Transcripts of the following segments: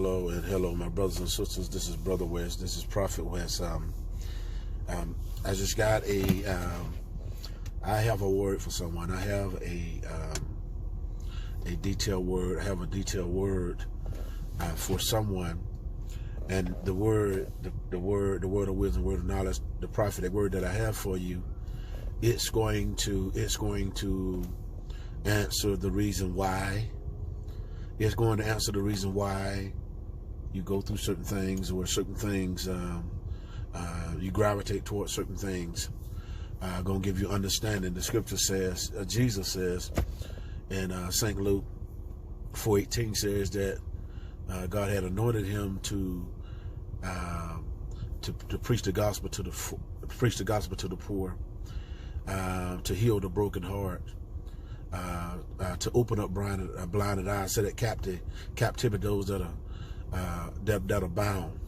hello, and hello, my brothers and sisters. This is Brother West. This is Prophet West. I just got I have a word for someone. I have a detailed word. I have a detailed word for someone, and the word of wisdom, word of knowledge, the prophetic word that I have for you, it's going to answer the reason why. It's going to answer the reason why you go through certain things, or certain things you gravitate towards certain things. Going to give you understanding. The scripture says, Jesus says in St. Luke 4:18 says that God had anointed him to preach the gospel to the poor, to heal the broken heart, to open up blinded eyes, set at captivity those that are bound,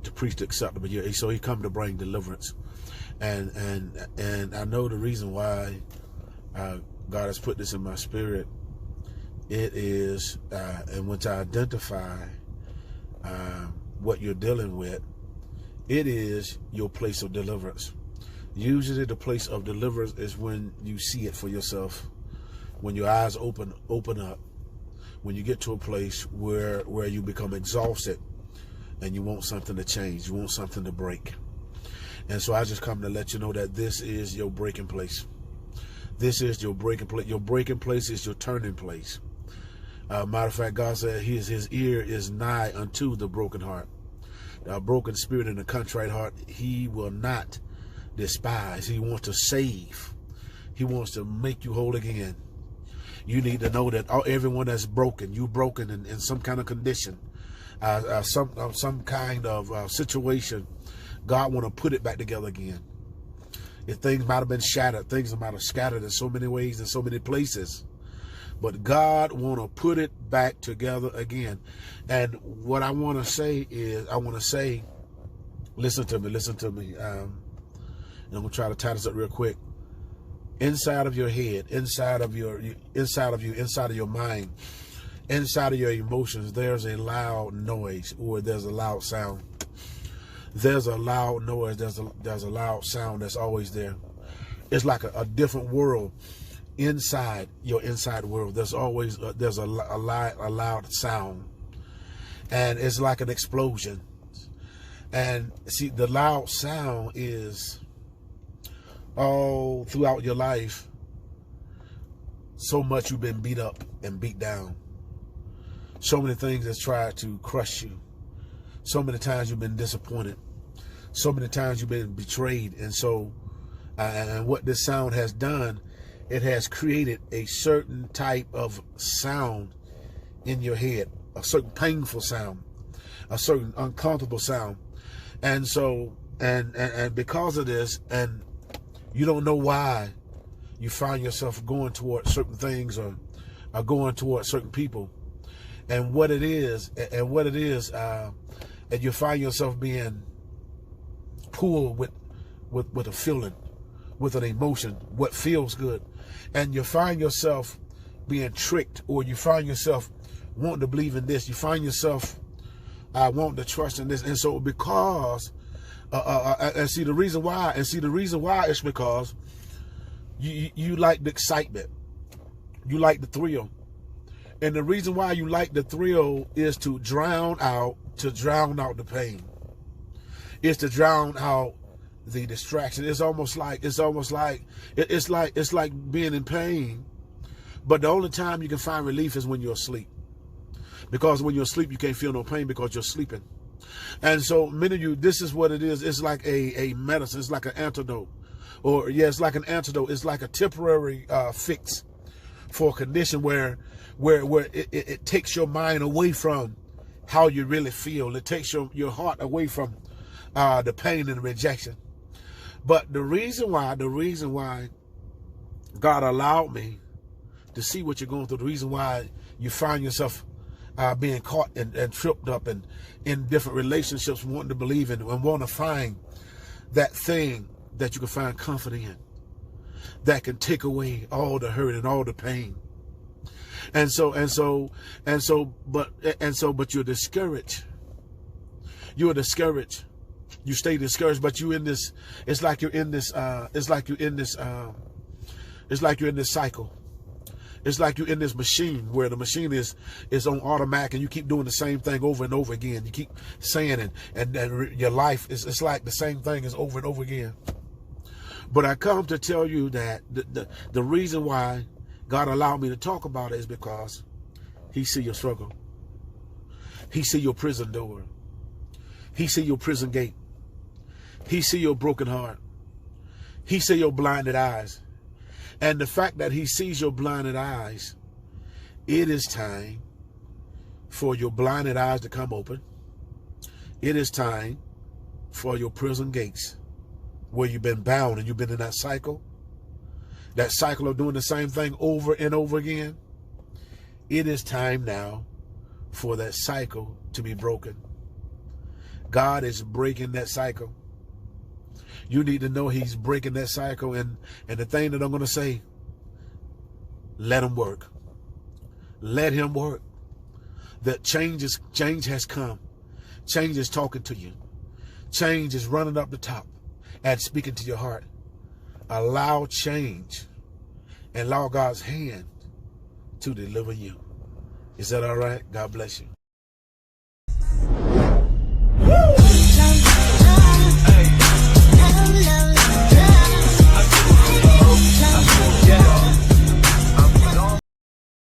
to preach the acceptable year. So he come to bring deliverance, and I know the reason why God has put this in my spirit. It is, and once I identify what you're dealing with, it is your place of deliverance. Usually the place of deliverance is when you see it for yourself, when your eyes open up, when you get to a place where you become exhausted and you want something to change, you want something to break. And so I just come to let you know that this is your breaking place. This is your breaking place. Your breaking place is your turning place. Matter of fact, God said his ear is nigh unto the broken heart. A broken spirit and a contrite heart, he will not despise. He wants to save. He wants to make you whole again. You need to know that everyone that's broken, you broken in some kind of condition, some kind of situation, God want to put it back together again. If things might have been shattered, things might have scattered in so many ways, in so many places, but God want to put it back together again. And what I want to say is, listen to me. And I'm going to try to tie this up real quick. Inside of your head, inside of your mind, inside of your emotions, there's a loud noise, or there's a loud sound. There's a loud noise, there's a loud sound that's always there. It's like a different world inside your inside world. There's always there's a loud sound, and it's like an explosion. And see, the loud sound is all throughout your life. So much you've been beat up and beat down. So many things that's tried to crush you. So many times you've been disappointed. So many times you've been betrayed. And so, and what this sound has done, it has created a certain type of sound in your head, a certain painful sound, a certain uncomfortable sound. And so, and because of this, and you don't know why you find yourself going towards certain things, or going towards certain people, and what it is, and you find yourself being pulled with a feeling, with an emotion, what feels good, and you find yourself being tricked, or you find yourself wanting to believe in this, you find yourself wanting to trust in this. And so because and see the reason why is because you like the excitement, you like the thrill. And the reason why you like the thrill is to drown out the pain. It's to drown out the distraction. It's like being in pain, but the only time you can find relief is when you're asleep. Because when you're asleep, you can't feel no pain because you're sleeping. And so many of you, this is what it is. It's like a medicine. It's like an antidote. Or it's like an antidote. It's like a temporary fix for a condition where it takes your mind away from how you really feel. It takes your heart away from the pain and the rejection. But the reason why God allowed me to see what you're going through, the reason why you find yourself being caught and tripped up and in different relationships, wanting to believe in and want to find that thing that you can find comfort in, that can take away all the hurt and all the pain. And so, but you're discouraged. You're discouraged. You stay discouraged, but you in this, it's like you're in this cycle. It's like you're in this machine where the machine is on automatic, and you keep doing the same thing over and over again. You keep saying it, and your life is, it's like the same thing is over and over again. But I come to tell you that the reason why God allowed me to talk about it is because He see your struggle. He see your prison door. He see your prison gate. He see your broken heart. He see your blinded eyes. And the fact that He sees your blinded eyes, it is time for your blinded eyes to come open. It is time for your prison gates, where you've been bound and you've been in that cycle of doing the same thing over and over again. It is time now for that cycle to be broken. God is breaking that cycle. You need to know He's breaking that cycle. And the thing that I'm going to say, let Him work. Let Him work. That change has come. Change is talking to you. Change is running up the top and speaking to your heart. Allow change and allow God's hand to deliver you. Is that all right? God bless you.